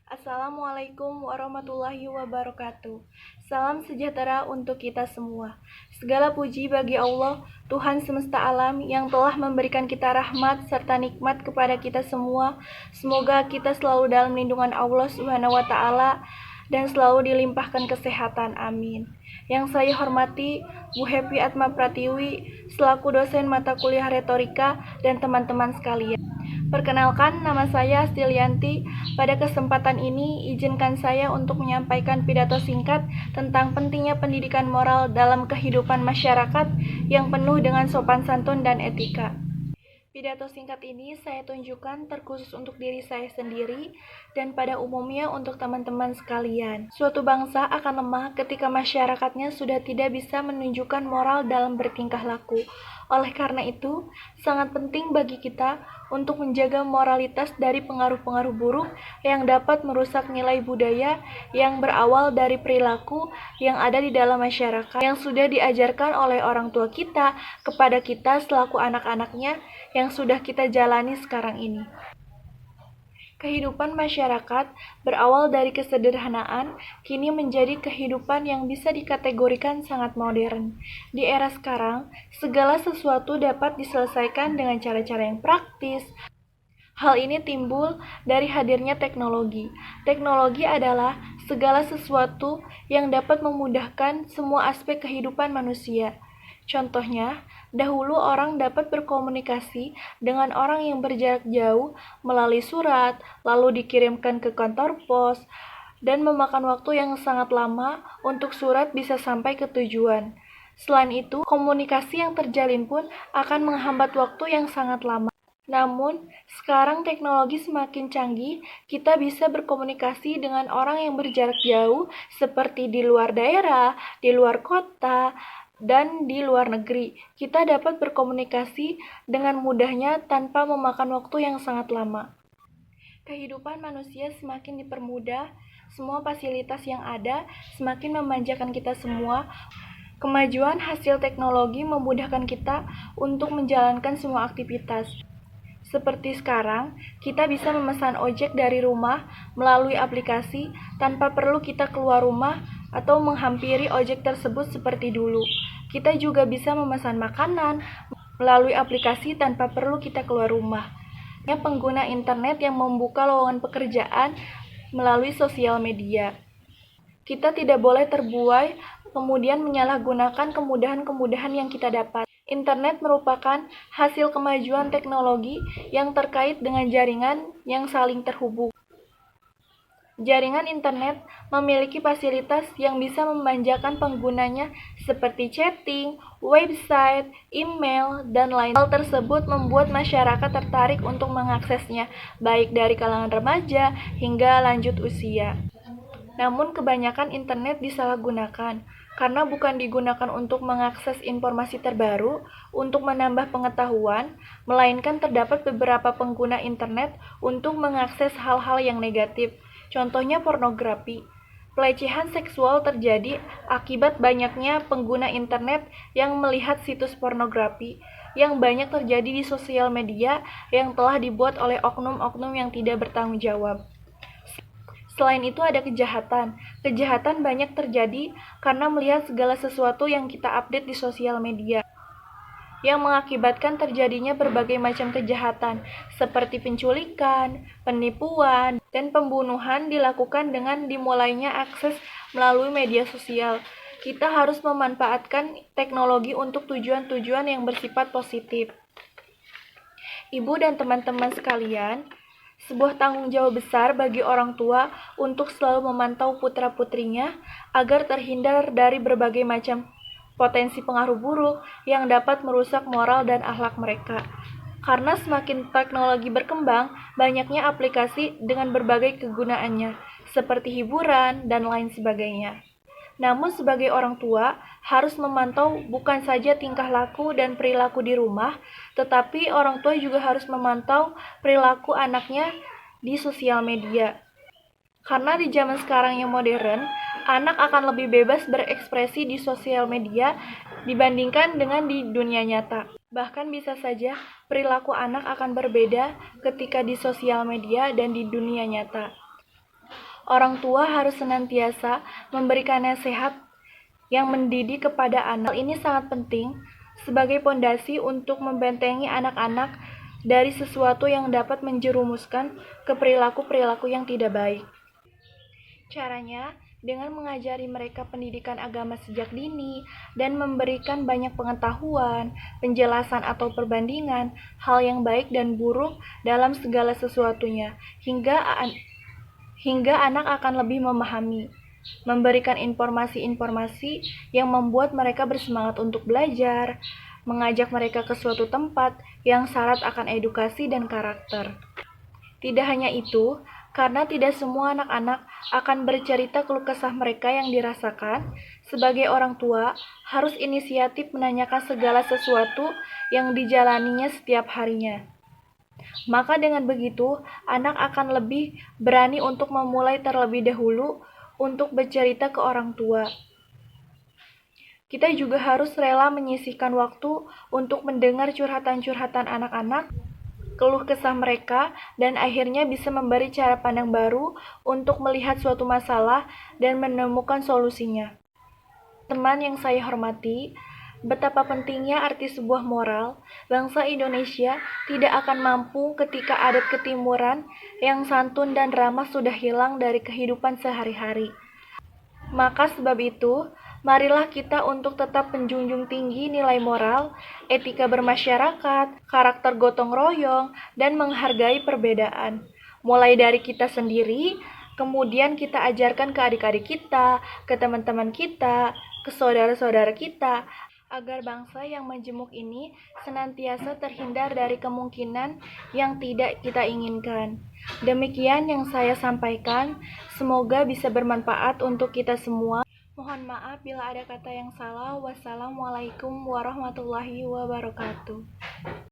Assalamualaikum warahmatullahi wabarakatuh. Salam sejahtera untuk kita semua. Segala puji bagi Allah, Tuhan semesta alam yang telah memberikan kita rahmat serta nikmat kepada kita semua. Semoga kita selalu dalam lindungan Allah Subhanahu wa taala dan selalu dilimpahkan kesehatan. Amin. Yang saya hormati Bu Happy Atma Pratiwi selaku dosen mata kuliah retorika dan teman-teman sekalian. Perkenalkan, nama saya Stilianti. Pada kesempatan ini, izinkan saya untuk menyampaikan pidato singkat tentang pentingnya pendidikan moral dalam kehidupan masyarakat yang penuh dengan sopan santun dan etika. Pidato singkat ini saya tunjukkan terkhusus untuk diri saya sendiri dan pada umumnya untuk teman-teman sekalian. Suatu bangsa akan lemah ketika masyarakatnya sudah tidak bisa menunjukkan moral dalam bertingkah laku. Oleh karena itu, sangat penting bagi kita untuk menjaga moralitas dari pengaruh-pengaruh buruk yang dapat merusak nilai budaya yang berawal dari perilaku yang ada di dalam masyarakat yang sudah diajarkan oleh orang tua kita kepada kita selaku anak-anaknya yang sudah kita jalani sekarang ini. Kehidupan masyarakat berawal dari kesederhanaan, kini menjadi kehidupan yang bisa dikategorikan sangat modern. Di era sekarang, segala sesuatu dapat diselesaikan dengan cara-cara yang praktis. Hal ini timbul dari hadirnya teknologi. Teknologi adalah segala sesuatu yang dapat memudahkan semua aspek kehidupan manusia. Contohnya, dahulu orang dapat berkomunikasi dengan orang yang berjarak jauh melalui surat, lalu dikirimkan ke kantor pos, dan memakan waktu yang sangat lama untuk surat bisa sampai ke tujuan. Selain itu, komunikasi yang terjalin pun akan menghambat waktu yang sangat lama. Namun, sekarang teknologi semakin canggih, kita bisa berkomunikasi dengan orang yang berjarak jauh seperti di luar daerah, di luar kota, dan di luar negeri. Kita dapat berkomunikasi dengan mudahnya tanpa memakan waktu yang sangat lama. Kehidupan manusia semakin dipermudah, semua fasilitas yang ada semakin memanjakan kita semua. Kemajuan hasil teknologi memudahkan kita untuk menjalankan semua aktivitas. Seperti sekarang, kita bisa memesan ojek dari rumah melalui aplikasi tanpa perlu kita keluar rumah atau menghampiri ojek tersebut seperti dulu. Kita juga bisa memesan makanan melalui aplikasi tanpa perlu kita keluar rumah. Pengguna internet yang membuka lowongan pekerjaan melalui sosial media. Kita tidak boleh terbuai kemudian menyalahgunakan kemudahan-kemudahan yang kita dapat. Internet merupakan hasil kemajuan teknologi yang terkait dengan jaringan yang saling terhubung. Jaringan internet memiliki fasilitas yang bisa memanjakan penggunanya seperti chatting, website, email, dan lain. Hal tersebut membuat masyarakat tertarik untuk mengaksesnya, baik dari kalangan remaja hingga lanjut usia. Namun kebanyakan internet disalahgunakan, karena bukan digunakan untuk mengakses informasi terbaru, untuk menambah pengetahuan, melainkan terdapat beberapa pengguna internet untuk mengakses hal-hal yang negatif. Contohnya pornografi. Pelecehan seksual terjadi akibat banyaknya pengguna internet yang melihat situs pornografi yang banyak terjadi di sosial media yang telah dibuat oleh oknum-oknum yang tidak bertanggung jawab. Selain itu ada kejahatan. Kejahatan banyak terjadi karena melihat segala sesuatu yang kita update di sosial media, yang mengakibatkan terjadinya berbagai macam kejahatan, seperti penculikan, penipuan, dan pembunuhan dilakukan dengan dimulainya akses melalui media sosial. Kita harus memanfaatkan teknologi untuk tujuan-tujuan yang bersifat positif. Ibu dan teman-teman sekalian, sebuah tanggung jawab besar bagi orang tua untuk selalu memantau putra-putrinya agar terhindar dari berbagai macam potensi pengaruh buruk yang dapat merusak moral dan akhlak mereka. Karena semakin teknologi berkembang, banyaknya aplikasi dengan berbagai kegunaannya, seperti hiburan dan lain sebagainya. Namun sebagai orang tua, harus memantau bukan saja tingkah laku dan perilaku di rumah, tetapi orang tua juga harus memantau perilaku anaknya di sosial media. Karena di zaman sekarang yang modern, anak akan lebih bebas berekspresi di sosial media dibandingkan dengan di dunia nyata. Bahkan bisa saja perilaku anak akan berbeda ketika di sosial media dan di dunia nyata. Orang tua harus senantiasa memberikan nasihat yang mendidik kepada anak. Hal ini sangat penting sebagai pondasi untuk membentengi anak-anak dari sesuatu yang dapat menjerumuskan ke perilaku-perilaku yang tidak baik. Caranya dengan mengajari mereka pendidikan agama sejak dini dan memberikan banyak pengetahuan, penjelasan atau perbandingan hal yang baik dan buruk dalam segala sesuatunya, hingga anak akan lebih memahami, memberikan informasi-informasi yang membuat mereka bersemangat untuk belajar, mengajak mereka ke suatu tempat yang syarat akan edukasi dan karakter. Tidak hanya itu, karena tidak semua anak-anak akan bercerita keluh kesah mereka yang dirasakan, sebagai orang tua harus inisiatif menanyakan segala sesuatu yang dijalaninya setiap harinya. Maka dengan begitu, anak akan lebih berani untuk memulai terlebih dahulu untuk bercerita ke orang tua. Kita juga harus rela menyisihkan waktu untuk mendengar curhatan-curhatan anak-anak, keluh kesah mereka, dan akhirnya bisa memberi cara pandang baru untuk melihat suatu masalah dan menemukan solusinya. Teman yang saya hormati, betapa pentingnya arti sebuah moral, bangsa Indonesia tidak akan mampu ketika adat ketimuran yang santun dan ramah sudah hilang dari kehidupan sehari-hari. Maka sebab itu, marilah kita untuk tetap menjunjung tinggi nilai moral, etika bermasyarakat, karakter gotong royong, dan menghargai perbedaan. Mulai dari kita sendiri, kemudian kita ajarkan ke adik-adik kita, ke teman-teman kita, ke saudara-saudara kita, agar bangsa yang majemuk ini senantiasa terhindar dari kemungkinan yang tidak kita inginkan. Demikian yang saya sampaikan, semoga bisa bermanfaat untuk kita semua. Mohon maaf bila ada kata yang salah. Wassalamualaikum warahmatullahi wabarakatuh.